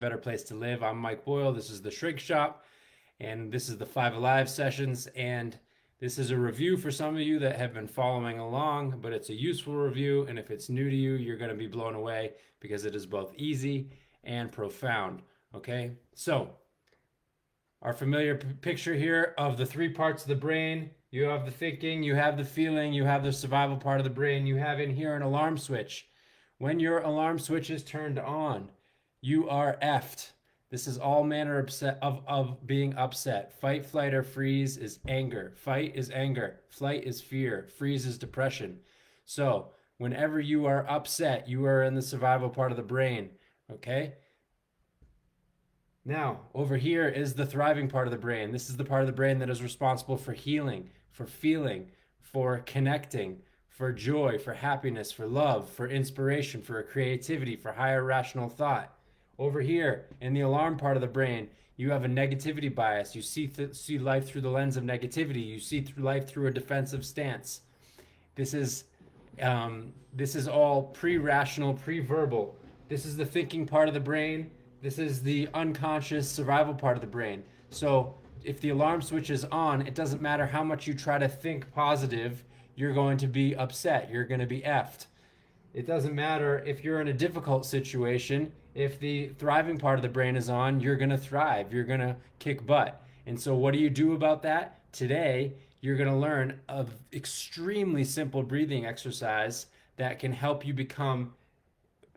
Better Place to Live. I'm Mike Boyle. This is the Shrink Shop, and this is the Five Alive sessions. And this is a review for some of you that have been following along, but it's a useful review. And if it's new to you, you're going to be blown away because it is both easy and profound. Okay, so our familiar picture here of the three parts of the brain. You have the thinking, you have the feeling, you have the survival part of the brain. You have in here an alarm switch. When your alarm switch is turned on, you are effed. This is all manner of being upset. Fight, flight, or freeze is anger. Fight is anger. Flight is fear. Freeze is depression. So, whenever you are upset, you are in the survival part of the brain. Okay? Now, over here is the thriving part of the brain. This is the part of the brain that is responsible for healing, for feeling, for connecting, for joy, for happiness, for love, for inspiration, for creativity, for higher rational thought. Over here in the alarm part of the brain, you have a negativity bias. You see life through the lens of negativity. You see through life through a defensive stance. This is this is all pre-rational, pre-verbal. This is the thinking part of the brain. This is the unconscious survival part of the brain. So if the alarm switch is on, it doesn't matter how much you try to think positive, you're going to be upset. You're going to be effed. It doesn't matter if you're in a difficult situation. If the thriving part of the brain is on, you're going to thrive. You're going to kick butt. And so, what do you do about that? Today, you're going to learn an extremely simple breathing exercise that can help you become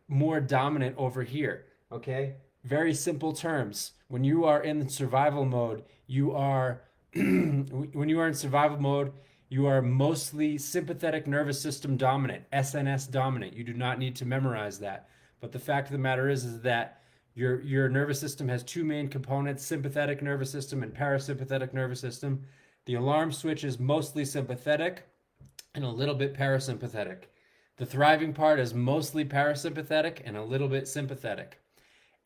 more dominant over here. Okay? Very simple terms. When you are in survival mode, you are when you are in survival mode, you are mostly sympathetic nervous system dominant, SNS dominant. You do not need to memorize that. But the fact of the matter is that your nervous system has two main components, sympathetic nervous system and parasympathetic nervous system. The alarm switch is mostly sympathetic and a little bit parasympathetic. The thriving part is mostly parasympathetic and a little bit sympathetic.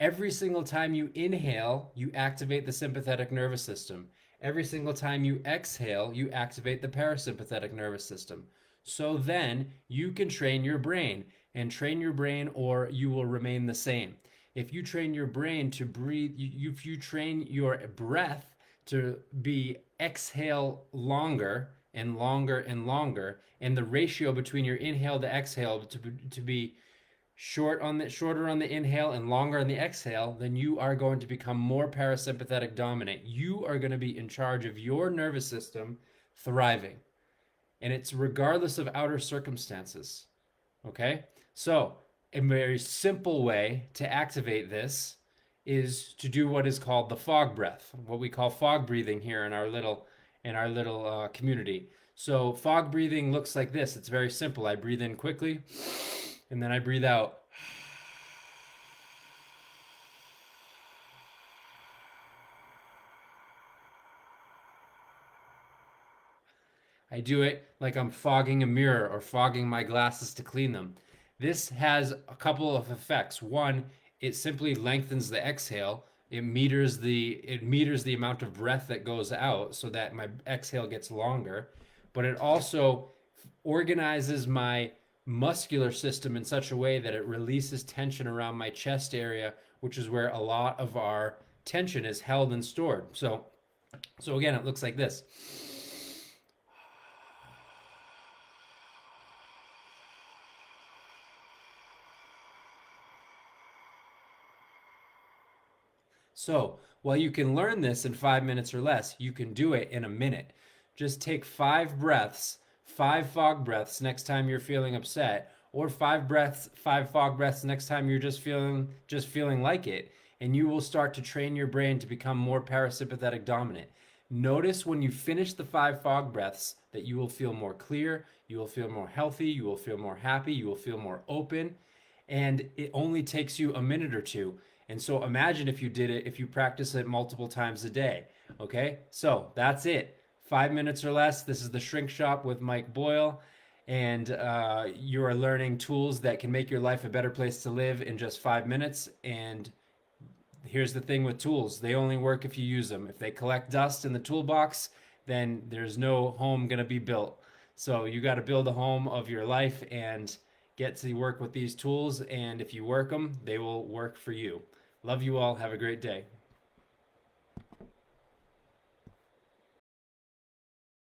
Every single time you inhale, you activate the sympathetic nervous system. Every single time you exhale, you activate the parasympathetic nervous system. So then you can train your brain and train your brain, or you will remain the same. If you train your brain to breathe, if you train your breath to be exhale longer and longer and longer, and the ratio between your inhale to exhale to be shorter on the inhale and longer on the exhale, then you are going to become more parasympathetic dominant. You are going to be in charge of your nervous system thriving. And it's regardless of outer circumstances. Okay? So, a very simple way to activate this is to do what is called the fog breath, what we call fog breathing here in our little community. So fog breathing looks like this. It's very simple. I breathe in quickly, and then I breathe out. I do it like I'm fogging a mirror or fogging my glasses to clean them. This has a couple of effects. One, it simply lengthens the exhale. It meters the amount of breath that goes out so that my exhale gets longer, but it also organizes my muscular system in such a way that it releases tension around my chest area, which is where a lot of our tension is held and stored. So again, it looks like this. So while you can learn this in 5 minutes or less, you can do it in a minute. Just take 5 breaths, 5 fog breaths next time you're feeling upset, or 5 breaths, 5 fog breaths next time you're just feeling like it, and you will start to train your brain to become more parasympathetic dominant. Notice when you finish the 5 fog breaths that you will feel more clear, you will feel more healthy, you will feel more happy, you will feel more open, and it only takes you a minute or two. And so imagine if you did it, if you practice it multiple times a day. Okay, so that's it. 5 minutes or less. This is the Shrink Shop with Mike Boyle, and you are learning tools that can make your life a better place to live in just 5 minutes. And here's the thing with tools, they only work if you use them. If they collect dust in the toolbox, then there's no home going to be built. So you got to build a home of your life and get to work with these tools. And if you work them, they will work for you. Love you all. Have a great day.